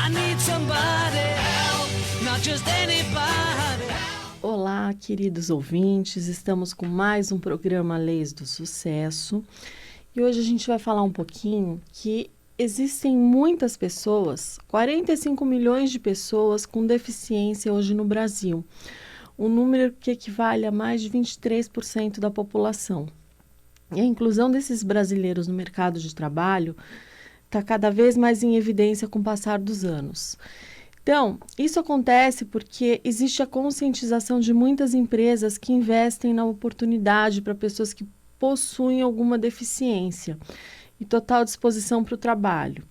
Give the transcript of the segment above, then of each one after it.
I need somebody help, not just anybody help. Olá, queridos ouvintes, estamos com mais um programa Leis do Sucesso e hoje a gente vai falar um pouquinho que existem muitas pessoas, 45 milhões de pessoas com deficiência hoje no Brasil, um número que equivale a mais de 23% da população. E a inclusão desses brasileiros no mercado de trabalho está cada vez mais em evidência com o passar dos anos. Então, isso acontece porque existe a conscientização de muitas empresas que investem na oportunidade para pessoas que possuem alguma deficiência e total disposição para o trabalho.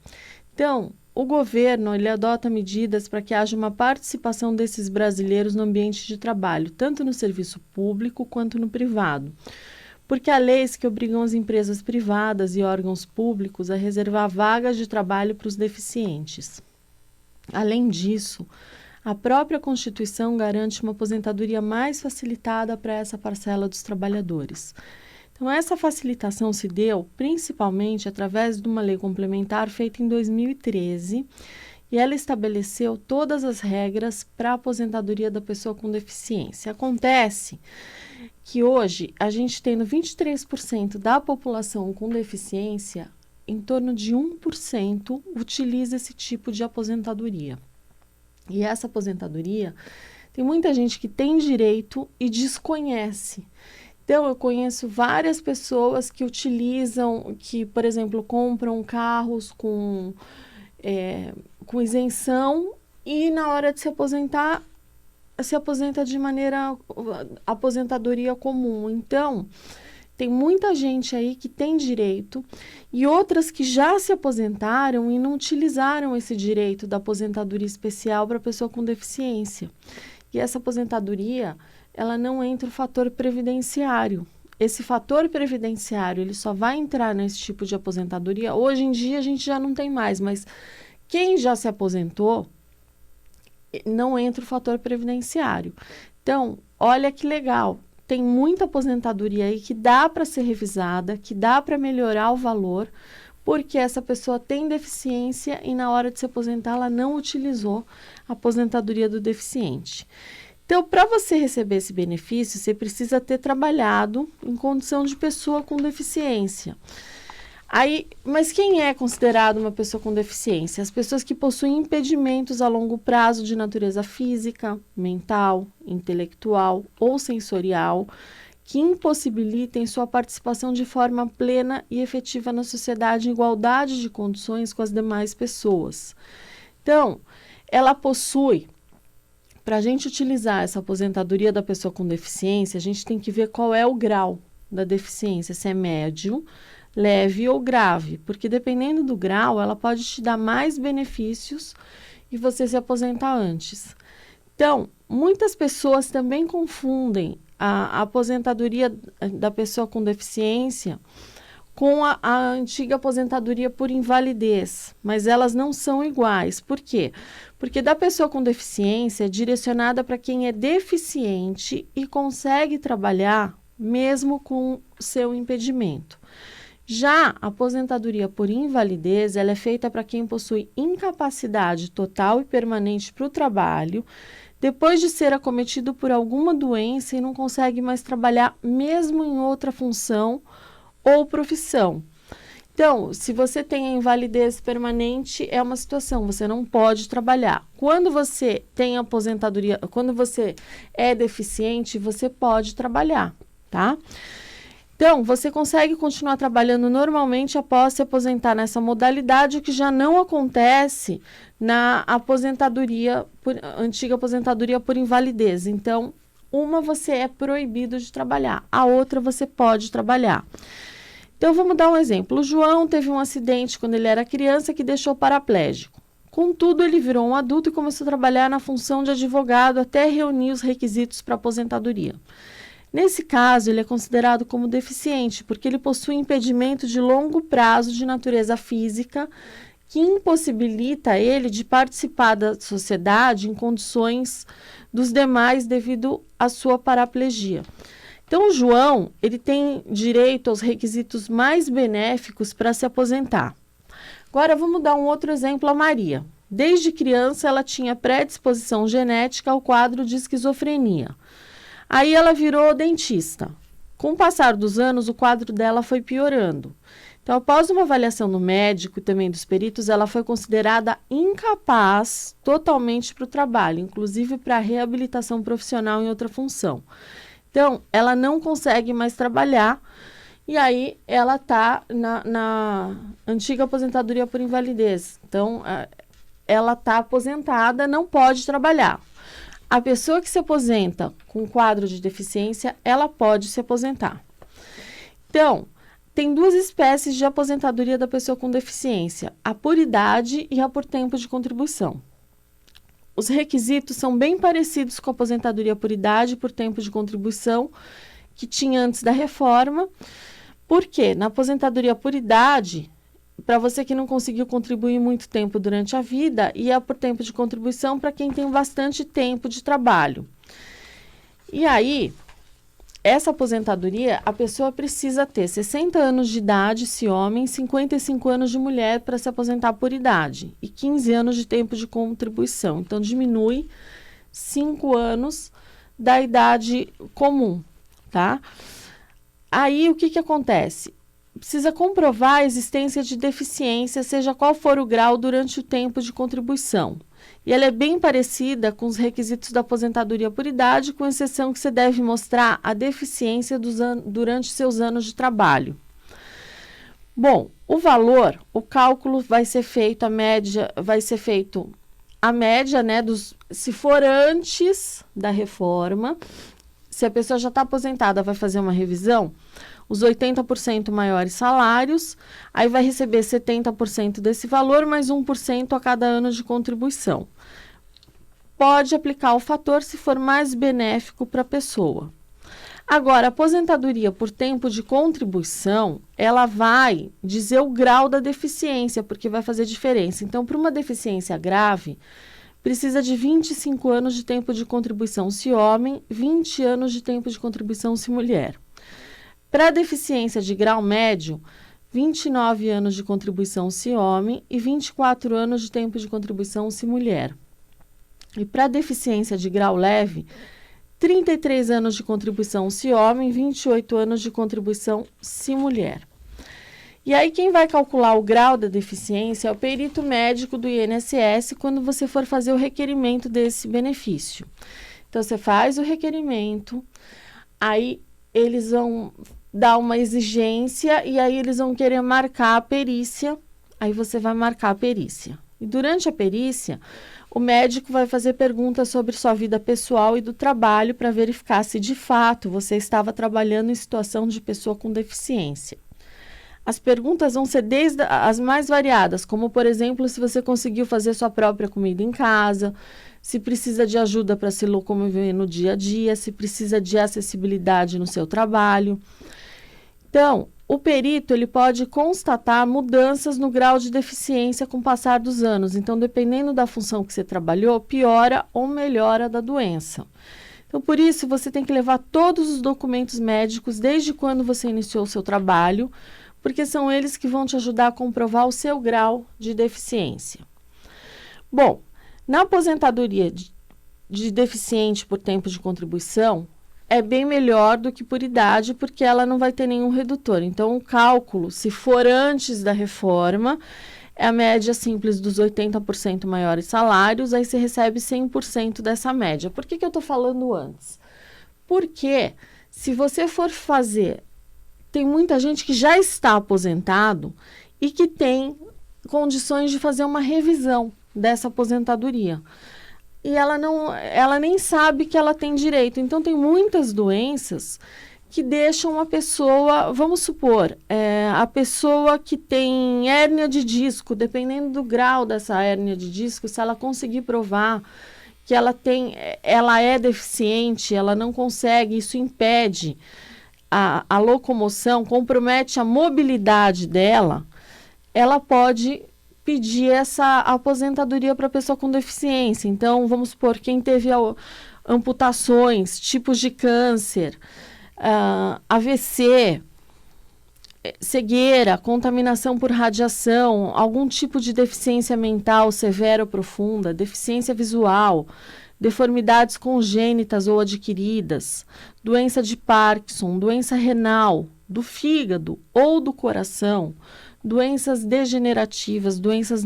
Então, o governo ele adota medidas para que haja uma participação desses brasileiros no ambiente de trabalho, tanto no serviço público quanto no privado. Porque há leis que obrigam as empresas privadas e órgãos públicos a reservar vagas de trabalho para os deficientes. Além disso, a própria Constituição garante uma aposentadoria mais facilitada para essa parcela dos trabalhadores. Então, essa facilitação se deu principalmente através de uma lei complementar feita em 2013 e ela estabeleceu todas as regras para a aposentadoria da pessoa com deficiência. Acontece que hoje a gente tendo 23% da população com deficiência, em torno de 1% utiliza esse tipo de aposentadoria. E essa aposentadoria, tem muita gente que tem direito e desconhece. Então, eu conheço várias pessoas que utilizam, que, por exemplo, compram carros com isenção e na hora de se aposentar, se aposenta de maneira aposentadoria comum. Então, tem muita gente aí que tem direito e outras que já se aposentaram e não utilizaram esse direito da aposentadoria especial para pessoa com deficiência. E essa aposentadoria, ela não entra o fator previdenciário. Esse fator previdenciário, ele só vai entrar nesse tipo de aposentadoria. Hoje em dia a gente já não tem mais, mas quem já se aposentou, não entra o fator previdenciário. Então, olha que legal, tem muita aposentadoria aí que dá para ser revisada, que dá para melhorar o valor, porque essa pessoa tem deficiência e na hora de se aposentar ela não utilizou a aposentadoria do deficiente. Então, para você receber esse benefício, você precisa ter trabalhado em condição de pessoa com deficiência. Mas quem é considerado uma pessoa com deficiência? As pessoas que possuem impedimentos a longo prazo de natureza física, mental, intelectual ou sensorial, que impossibilitem sua participação de forma plena e efetiva na sociedade em igualdade de condições com as demais pessoas. Então, ela possui, para a gente utilizar essa aposentadoria da pessoa com deficiência, a gente tem que ver qual é o grau da deficiência, se é médio, leve ou grave, porque dependendo do grau, ela pode te dar mais benefícios e você se aposentar antes. Então, muitas pessoas também confundem a aposentadoria da pessoa com deficiência com a antiga aposentadoria por invalidez, mas elas não são iguais. Por quê? Porque da pessoa com deficiência é direcionada para quem é deficiente e consegue trabalhar mesmo com seu impedimento. Já a aposentadoria por invalidez, ela é feita para quem possui incapacidade total e permanente para o trabalho, depois de ser acometido por alguma doença e não consegue mais trabalhar mesmo em outra função ou profissão. Então, se você tem a invalidez permanente, é uma situação, você não pode trabalhar. Quando você tem aposentadoria, quando você é deficiente, você pode trabalhar, tá? Então, você consegue continuar trabalhando normalmente após se aposentar nessa modalidade, o que já não acontece na antiga aposentadoria por invalidez. Então, uma você é proibido de trabalhar, a outra você pode trabalhar. Então, vamos dar um exemplo. O João teve um acidente quando ele era criança que deixou paraplégico. Contudo, ele virou um adulto e começou a trabalhar na função de advogado até reunir os requisitos para aposentadoria. Nesse caso, ele é considerado como deficiente, porque ele possui impedimento de longo prazo de natureza física que impossibilita ele de participar da sociedade em condições dos demais devido à sua paraplegia. Então, o João, ele tem direito aos requisitos mais benéficos para se aposentar. Agora, vamos dar um outro exemplo, a Maria. Desde criança, ela tinha predisposição genética ao quadro de esquizofrenia. Aí ela virou dentista. Com o passar dos anos, o quadro dela foi piorando. Então, após uma avaliação no médico e também dos peritos, ela foi considerada incapaz totalmente para o trabalho, inclusive para a reabilitação profissional em outra função. Então, ela não consegue mais trabalhar e aí ela está na antiga aposentadoria por invalidez. Então, ela está aposentada, não pode trabalhar. A pessoa que se aposenta com quadro de deficiência, ela pode se aposentar. Então, tem duas espécies de aposentadoria da pessoa com deficiência, a por idade e a por tempo de contribuição. Os requisitos são bem parecidos com a aposentadoria por idade e por tempo de contribuição que tinha antes da reforma. Por quê? Na aposentadoria por idade, para você que não conseguiu contribuir muito tempo durante a vida, e a por tempo de contribuição para quem tem bastante tempo de trabalho. E aí, essa aposentadoria, a pessoa precisa ter 60 anos de idade, se homem, 55 anos de mulher para se aposentar por idade e 15 anos de tempo de contribuição. Então, diminui 5 anos da idade comum, tá? Aí, o que acontece? Precisa comprovar a existência de deficiência, seja qual for o grau, durante o tempo de contribuição. E ela é bem parecida com os requisitos da aposentadoria por idade, com exceção que você deve mostrar a deficiência durante seus anos de trabalho. Bom, o valor, o cálculo vai ser feito, a média, né, se for antes da reforma, se a pessoa já está aposentada, vai fazer uma revisão, os 80% maiores salários, aí vai receber 70% desse valor, mais 1% a cada ano de contribuição. Pode aplicar o fator se for mais benéfico para a pessoa. Agora, a aposentadoria por tempo de contribuição, ela vai dizer o grau da deficiência, porque vai fazer diferença. Então, para uma deficiência grave, precisa de 25 anos de tempo de contribuição se homem, 20 anos de tempo de contribuição se mulher. Para a deficiência de grau médio, 29 anos de contribuição se homem e 24 anos de tempo de contribuição se mulher. E para a deficiência de grau leve, 33 anos de contribuição se homem, 28 anos de contribuição se mulher. E aí quem vai calcular o grau da deficiência é o perito médico do INSS quando você for fazer o requerimento desse benefício. Então, você faz o requerimento, aí eles vão dar uma exigência e aí eles vão querer marcar a perícia, aí você vai marcar a perícia. E durante a perícia, o médico vai fazer perguntas sobre sua vida pessoal e do trabalho para verificar se de fato você estava trabalhando em situação de pessoa com deficiência. As perguntas vão ser desde as mais variadas, como, por exemplo, se você conseguiu fazer sua própria comida em casa, se precisa de ajuda para se locomover no dia a dia, se precisa de acessibilidade no seu trabalho. Então, o perito ele pode constatar mudanças no grau de deficiência com o passar dos anos. Então, dependendo da função que você trabalhou, piora ou melhora da doença. Então, por isso, você tem que levar todos os documentos médicos desde quando você iniciou o seu trabalho, porque são eles que vão te ajudar a comprovar o seu grau de deficiência. Bom, na aposentadoria de deficiente por tempo de contribuição, é bem melhor do que por idade, porque ela não vai ter nenhum redutor. Então, o cálculo, se for antes da reforma, é a média simples dos 80% maiores salários, aí você recebe 100% dessa média. Por que eu estou falando antes? Porque se você for fazer... Tem muita gente que já está aposentado e que tem condições de fazer uma revisão dessa aposentadoria. E ela nem sabe que ela tem direito. Então, tem muitas doenças que deixam a pessoa, vamos supor, a pessoa que tem hérnia de disco, dependendo do grau dessa hérnia de disco, se ela conseguir provar que ela é deficiente, ela não consegue, isso impede a locomoção, compromete a mobilidade dela, ela pode pedir essa aposentadoria para a pessoa com deficiência. Então, vamos supor, quem teve amputações, tipos de câncer, AVC, cegueira, contaminação por radiação, algum tipo de deficiência mental severa ou profunda, deficiência visual, deformidades congênitas ou adquiridas, doença de Parkinson, doença renal, do fígado ou do coração, doenças degenerativas, doenças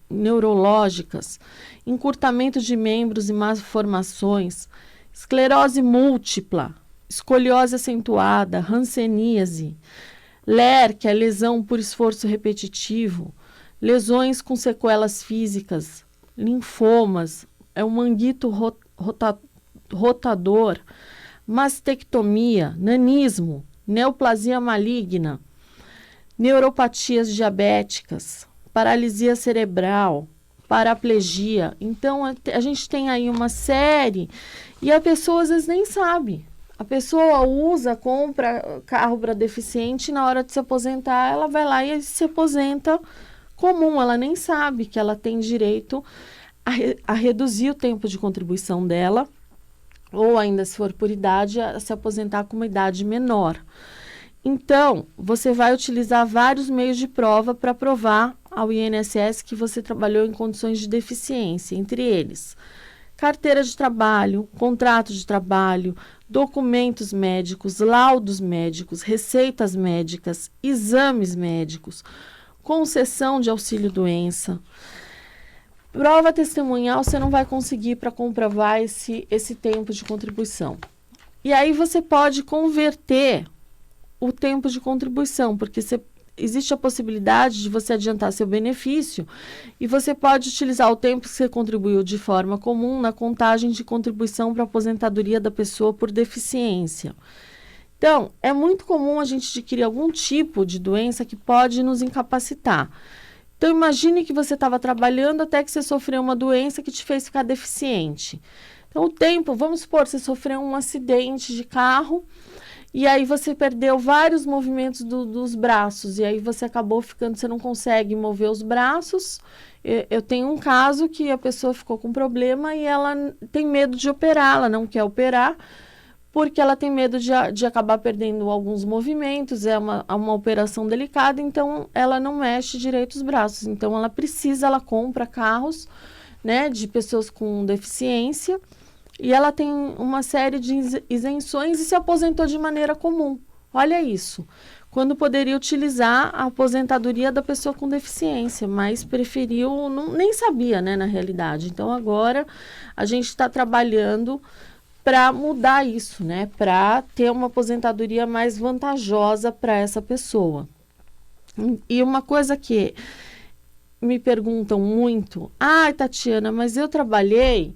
neurológicas, encurtamento de membros e malformações, esclerose múltipla, escoliose acentuada, hanseníase, LER, que é lesão por esforço repetitivo, lesões com sequelas físicas, linfomas, é um manguito rotador, mastectomia, nanismo, neoplasia maligna, neuropatias diabéticas, paralisia cerebral, paraplegia. Então, a gente tem aí uma série e a pessoa às vezes nem sabe. A pessoa usa, compra carro para deficiente e na hora de se aposentar, ela vai lá e se aposenta comum. Ela nem sabe que ela tem direito a reduzir o tempo de contribuição dela ou ainda, se for por idade, a se aposentar com uma idade menor. Então, você vai utilizar vários meios de prova para provar ao INSS que você trabalhou em condições de deficiência, entre eles carteira de trabalho, contrato de trabalho, documentos médicos, laudos médicos, receitas médicas, exames médicos, concessão de auxílio-doença. Prova testemunhal você não vai conseguir para comprovar esse tempo de contribuição. E aí você pode converter o tempo de contribuição, porque existe a possibilidade de você adiantar seu benefício e você pode utilizar o tempo que você contribuiu de forma comum na contagem de contribuição para a aposentadoria da pessoa por deficiência. Então, é muito comum a gente adquirir algum tipo de doença que pode nos incapacitar. Então, imagine que você estava trabalhando até que você sofreu uma doença que te fez ficar deficiente. Então, o tempo, vamos supor, você sofreu um acidente de carro e aí você perdeu vários movimentos dos braços, e aí você acabou ficando, você não consegue mover os braços. Eu tenho um caso que a pessoa ficou com problema e ela tem medo de operar, ela não quer operar, porque ela tem medo de acabar perdendo alguns movimentos, é uma operação delicada, então ela não mexe direito os braços. Então ela compra carros, né, de pessoas com deficiência, e ela tem uma série de isenções e se aposentou de maneira comum. Olha isso. Quando poderia utilizar a aposentadoria da pessoa com deficiência, mas preferiu, nem sabia, né, na realidade. Então, agora a gente está trabalhando para mudar isso, né, para ter uma aposentadoria mais vantajosa para essa pessoa. E uma coisa que me perguntam muito, Tatiana, mas eu trabalhei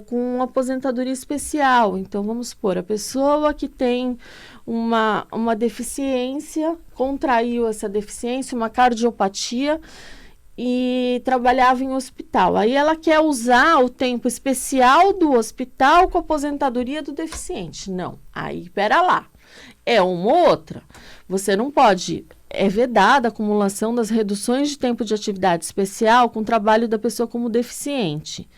com uma aposentadoria especial. Então, vamos supor, a pessoa que tem uma deficiência, contraiu essa deficiência, uma cardiopatia, e trabalhava em hospital. Aí ela quer usar o tempo especial do hospital com a aposentadoria do deficiente. Não, aí, pera lá. É uma ou outra. Você não pode... É vedada a acumulação das reduções de tempo de atividade especial com o trabalho da pessoa como deficiente.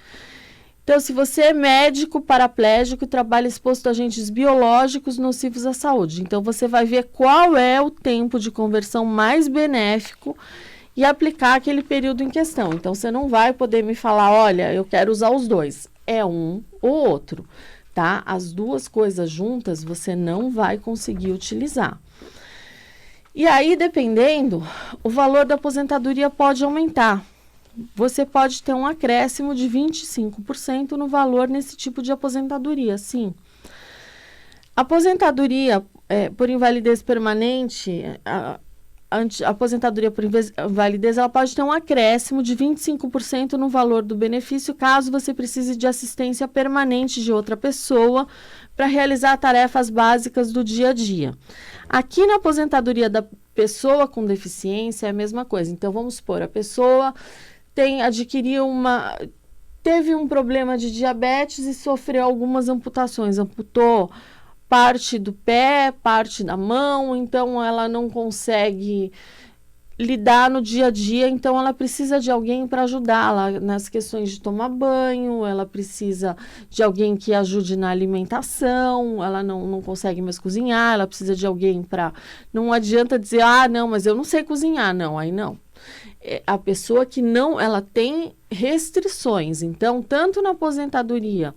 Então, se você é médico paraplégico e trabalha exposto a agentes biológicos nocivos à saúde, então você vai ver qual é o tempo de conversão mais benéfico e aplicar aquele período em questão. Então, você não vai poder me falar, olha, eu quero usar os dois. É um ou outro, tá? As duas coisas juntas você não vai conseguir utilizar. E aí, dependendo, o valor da aposentadoria pode aumentar. Você pode ter um acréscimo de 25% no valor nesse tipo de aposentadoria, sim. Aposentadoria por invalidez permanente, a aposentadoria por invalidez, ela pode ter um acréscimo de 25% no valor do benefício, caso você precise de assistência permanente de outra pessoa para realizar tarefas básicas do dia a dia. Aqui na aposentadoria da pessoa com deficiência é a mesma coisa. Então, vamos supor, a pessoa teve um problema de diabetes e sofreu algumas amputações, amputou parte do pé, parte da mão, então ela não consegue lidar no dia a dia, então ela precisa de alguém para ajudá-la nas questões de tomar banho, ela precisa de alguém que ajude na alimentação, ela não consegue mais cozinhar, ela precisa de alguém para... Não adianta dizer, não, mas eu não sei cozinhar, não, aí não. A pessoa que não, ela tem restrições, então, tanto na aposentadoria,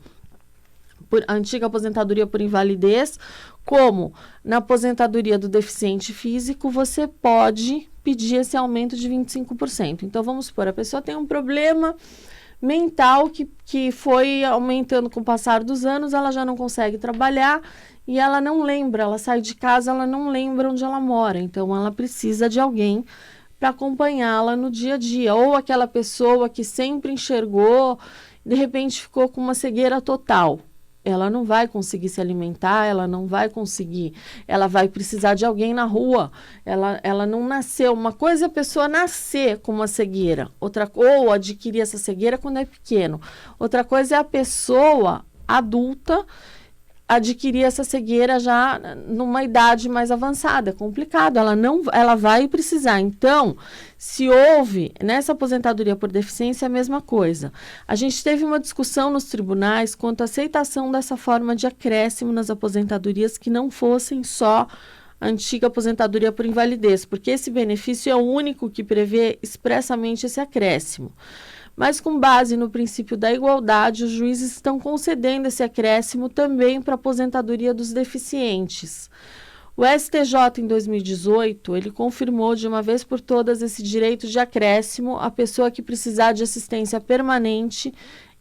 a antiga aposentadoria por invalidez, como na aposentadoria do deficiente físico, você pode pedir esse aumento de 25%. Então, vamos supor, a pessoa tem um problema mental que foi aumentando com o passar dos anos, ela já não consegue trabalhar e ela não lembra, ela sai de casa, ela não lembra onde ela mora. Então, ela precisa de alguém para acompanhá-la no dia a dia. Ou aquela pessoa que sempre enxergou, de repente ficou com uma cegueira total. Ela não vai conseguir se alimentar, ela não vai conseguir, ela vai precisar de alguém na rua, ela não nasceu. Uma coisa é a pessoa nascer com uma cegueira, ou adquirir essa cegueira quando é pequeno. Outra coisa é a pessoa adulta adquirir essa cegueira já numa idade mais avançada. É complicado, ela vai precisar. Então, se houve nessa aposentadoria por deficiência, é a mesma coisa. A gente teve uma discussão nos tribunais quanto à aceitação dessa forma de acréscimo nas aposentadorias que não fossem só a antiga aposentadoria por invalidez, porque esse benefício é o único que prevê expressamente esse acréscimo. Mas com base no princípio da igualdade, os juízes estão concedendo esse acréscimo também para a aposentadoria dos deficientes. O STJ, em 2018, ele confirmou de uma vez por todas esse direito de acréscimo à pessoa que precisar de assistência permanente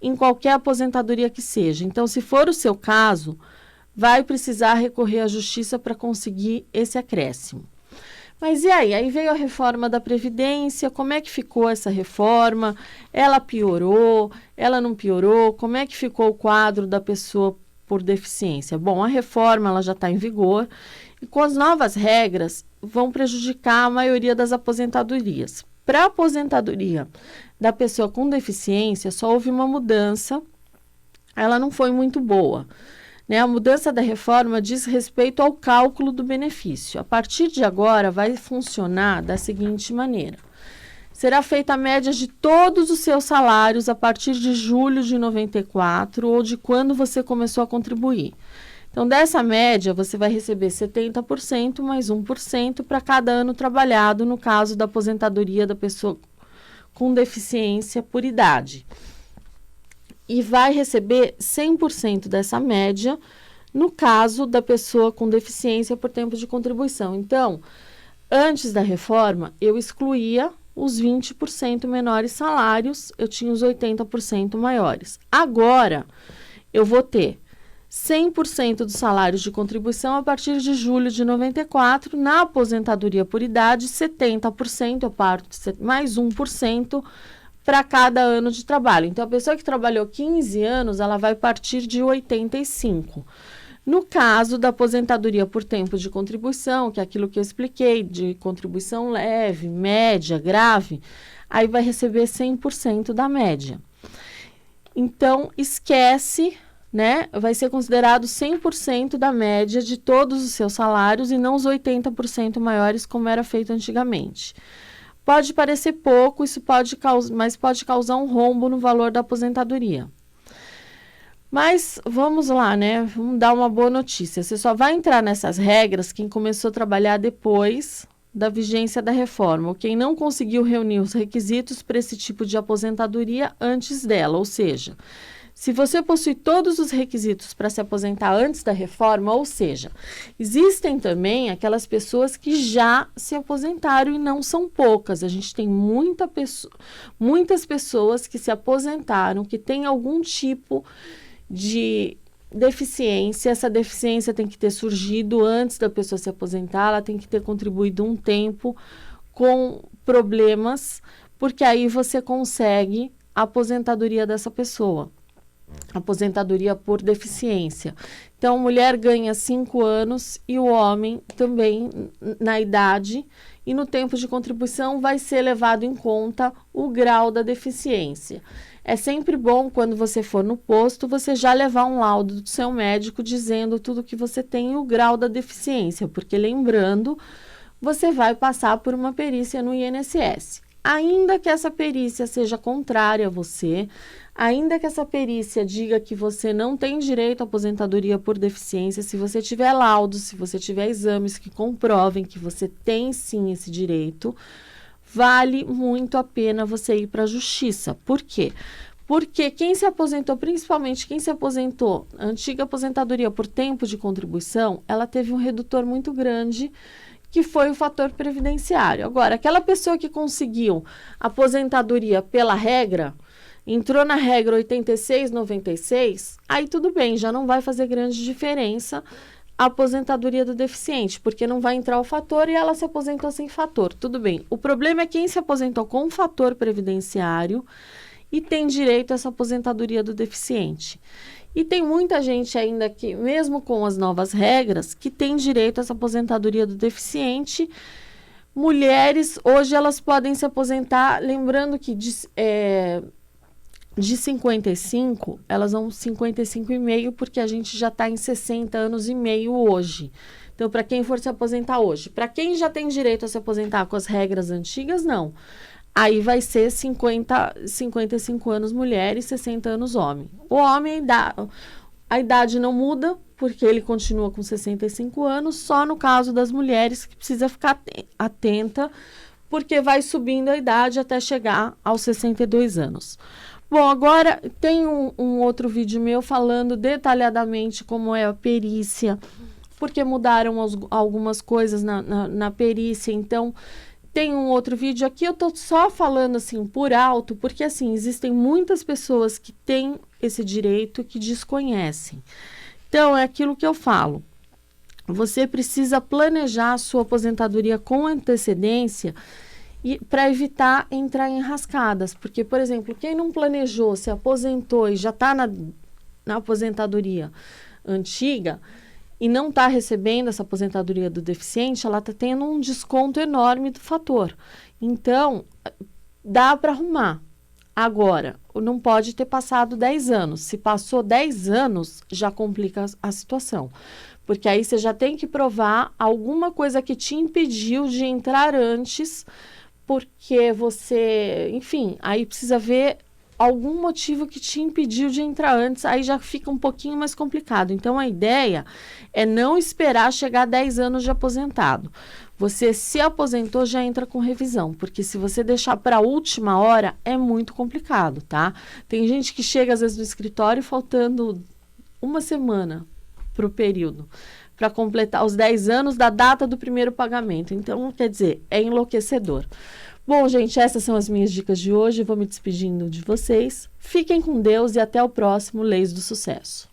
em qualquer aposentadoria que seja. Então, se for o seu caso, vai precisar recorrer à justiça para conseguir esse acréscimo. Mas e aí? Aí veio a reforma da Previdência, como é que ficou essa reforma? Ela piorou? Ela não piorou? Como é que ficou o quadro da pessoa por deficiência? Bom, a reforma ela já está em vigor e com as novas regras vão prejudicar a maioria das aposentadorias. Para a aposentadoria da pessoa com deficiência, só houve uma mudança, ela não foi muito boa. A mudança da reforma diz respeito ao cálculo do benefício. A partir de agora, vai funcionar da seguinte maneira. Será feita a média de todos os seus salários a partir de julho de 94 ou de quando você começou a contribuir. Então, dessa média, você vai receber 70% mais 1% para cada ano trabalhado, no caso da aposentadoria da pessoa com deficiência por idade. E vai receber 100% dessa média no caso da pessoa com deficiência por tempo de contribuição. Então, antes da reforma, eu excluía os 20% menores salários, eu tinha os 80% maiores. Agora, eu vou ter 100% dos salários de contribuição a partir de julho de 94, na aposentadoria por idade, 70%, eu parto mais 1%, para cada ano de trabalho. Então, a pessoa que trabalhou 15 anos, ela vai partir de 85. No caso da aposentadoria por tempo de contribuição, que é aquilo que eu expliquei, de contribuição leve, média, grave, aí vai receber 100% da média. Então, esquece, vai ser considerado 100% da média de todos os seus salários e não os 80% maiores, como era feito antigamente. Pode parecer pouco, mas pode causar um rombo no valor da aposentadoria. Mas vamos lá, Vamos dar uma boa notícia. Você só vai entrar nessas regras quem começou a trabalhar depois da vigência da reforma, ou quem não conseguiu reunir os requisitos para esse tipo de aposentadoria antes dela, ou seja, se você possui todos os requisitos para se aposentar antes da reforma, ou seja, existem também aquelas pessoas que já se aposentaram e não são poucas. A gente tem muitas pessoas que se aposentaram, que têm algum tipo de deficiência. Essa deficiência tem que ter surgido antes da pessoa se aposentar, ela tem que ter contribuído um tempo com problemas, porque aí você consegue a aposentadoria dessa pessoa. Aposentadoria por deficiência. Então, a mulher ganha 5 anos e o homem também na idade e no tempo de contribuição vai ser levado em conta o grau da deficiência. É sempre bom, quando você for no posto, você já levar um laudo do seu médico dizendo tudo que você tem e o grau da deficiência, porque lembrando, você vai passar por uma perícia no INSS. Ainda que essa perícia seja contrária a você, ainda que essa perícia diga que você não tem direito à aposentadoria por deficiência, se você tiver laudos, se você tiver exames que comprovem que você tem sim esse direito, vale muito a pena você ir para a justiça. Por quê? Porque quem se aposentou, principalmente quem se aposentou, a antiga aposentadoria por tempo de contribuição, ela teve um redutor muito grande, que foi o fator previdenciário. Agora, aquela pessoa que conseguiu aposentadoria pela regra, entrou na regra 86-96, aí tudo bem, já não vai fazer grande diferença a aposentadoria do deficiente, porque não vai entrar o fator e ela se aposentou sem fator. Tudo bem. O problema é quem se aposentou com fator previdenciário e tem direito a essa aposentadoria do deficiente. E tem muita gente ainda que, mesmo com as novas regras, que tem direito a essa aposentadoria do deficiente. Mulheres, hoje elas podem se aposentar, lembrando que de 55, elas vão 55,5, porque a gente já está em 60 anos e meio hoje. Então, para quem for se aposentar hoje. Para quem já tem direito a se aposentar com as regras antigas, não. Aí vai ser 55 anos mulher e 60 anos homem. O homem, a idade não muda, porque ele continua com 65 anos, só no caso das mulheres que precisa ficar atenta, porque vai subindo a idade até chegar aos 62 anos. Bom, agora tem um outro vídeo meu falando detalhadamente como é a perícia, porque mudaram algumas coisas na perícia, então... Tem um outro vídeo aqui, eu tô só falando assim por alto, porque assim, existem muitas pessoas que têm esse direito que desconhecem. Então, é aquilo que eu falo. Você precisa planejar a sua aposentadoria com antecedência e para evitar entrar em rascadas. Porque, por exemplo, quem não planejou, se aposentou e já está na aposentadoria antiga, e não está recebendo essa aposentadoria do deficiente, ela está tendo um desconto enorme do fator. Então, dá para arrumar. Agora, não pode ter passado 10 anos. Se passou 10 anos, já complica a situação. Porque aí você já tem que provar alguma coisa que te impediu de entrar antes, porque você... Enfim, aí precisa ver algum motivo que te impediu de entrar antes, aí já fica um pouquinho mais complicado. Então, a ideia é não esperar chegar a 10 anos de aposentado. Você se aposentou, já entra com revisão, porque se você deixar para a última hora, é muito complicado, tá? Tem gente que chega, às vezes, no escritório faltando uma semana para o período, para completar os 10 anos da data do primeiro pagamento. Então, quer dizer, é enlouquecedor. Bom, gente, essas são as minhas dicas de hoje. Vou me despedindo de vocês. Fiquem com Deus e até o próximo Leis do Sucesso.